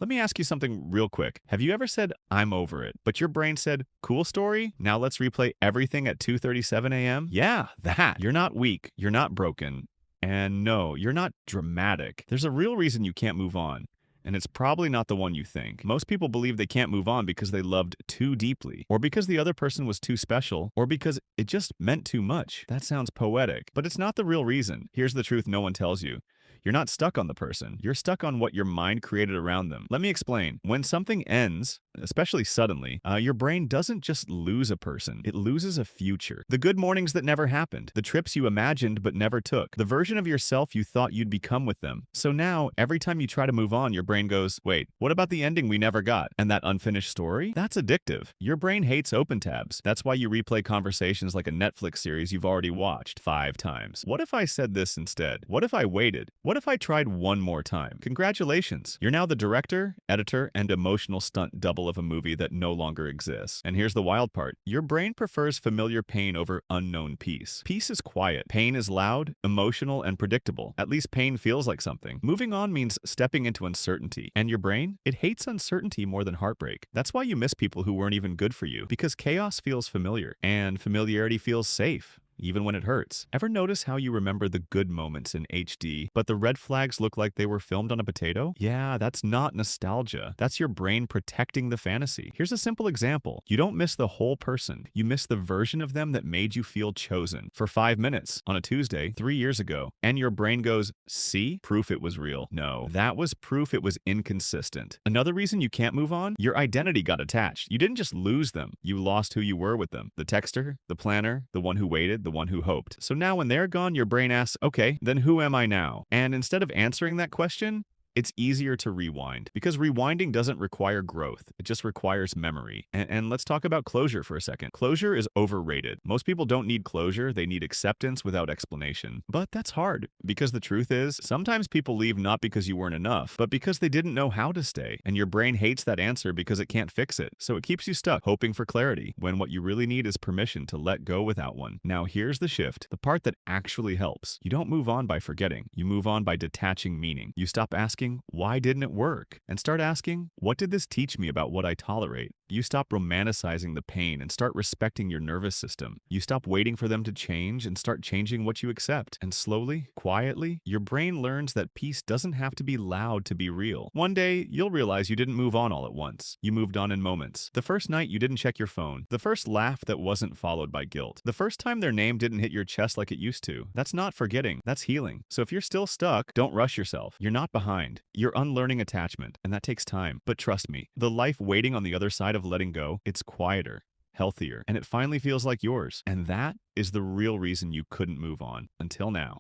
Let me ask you something real quick. Have you ever said, I'm over it, but your brain said, cool story? Now let's replay everything at 2:37 a.m.? Yeah, that. You're not weak. You're not broken. And no, you're not dramatic. There's a real reason you can't move on. And it's probably not the one you think. Most people believe they can't move on because they loved too deeply, or because the other person was too special, or because it just meant too much. That sounds poetic, but it's not the real reason. Here's the truth no one tells you. You're not stuck on the person. You're stuck on what your mind created around them. Let me explain. When something ends, especially suddenly, your brain doesn't just lose a person. It loses a future. The good mornings that never happened. The trips you imagined but never took. The version of yourself you thought you'd become with them. So now, every time you try to move on, your brain goes, wait, what about the ending we never got? And that unfinished story? That's addictive. Your brain hates open tabs. That's why you replay conversations like a Netflix series you've already watched 5 times. What if I said this instead? What if I waited? What if I tried one more time? Congratulations. You're now the director, editor, and emotional stunt double of a movie that no longer exists. And here's the wild part. Your brain prefers familiar pain over unknown peace. Peace is quiet. Pain is loud, emotional, and predictable. At least pain feels like something. Moving on means stepping into uncertainty. And your brain? It hates uncertainty more than heartbreak. That's why you miss people who weren't even good for you. Because chaos feels familiar. And familiarity feels safe, even when it hurts. Ever notice how you remember the good moments in HD, but the red flags look like they were filmed on a potato? Yeah, that's not nostalgia. That's your brain protecting the fantasy. Here's a simple example. You don't miss the whole person. You miss the version of them that made you feel chosen for 5 minutes on a Tuesday 3 years ago. And your brain goes, see? Proof it was real. No, that was proof it was inconsistent. Another reason you can't move on? Your identity got attached. You didn't just lose them. You lost who you were with them. The texter, the planner, the one who waited, the one who hoped. So now when they're gone, your brain asks, okay, then who am I now? And instead of answering that question, it's easier to rewind, because rewinding doesn't require growth. It just requires memory. And let's talk about closure for a second. Closure is overrated. Most people don't need closure. They need acceptance without explanation. But that's hard, because the truth is, sometimes people leave not because you weren't enough, but because they didn't know how to stay. And your brain hates that answer because it can't fix it. So it keeps you stuck, hoping for clarity, when what you really need is permission to let go without one. Now here's the shift, the part that actually helps. You don't move on by forgetting. You move on by detaching meaning. You stop asking, why didn't it work? And start asking, what did this teach me about what I tolerate? You stop romanticizing the pain and start respecting your nervous system. You stop waiting for them to change and start changing what you accept. And slowly, quietly, your brain learns that peace doesn't have to be loud to be real. One day, you'll realize you didn't move on all at once. You moved on in moments. The first night you didn't check your phone. The first laugh that wasn't followed by guilt. The first time their name didn't hit your chest like it used to. That's not forgetting. That's healing. So if you're still stuck, don't rush yourself. You're not behind. You're unlearning attachment, and that takes time. But trust me, the life waiting on the other side of letting go, it's quieter, healthier, and it finally feels like yours. And that is the real reason you couldn't move on until now.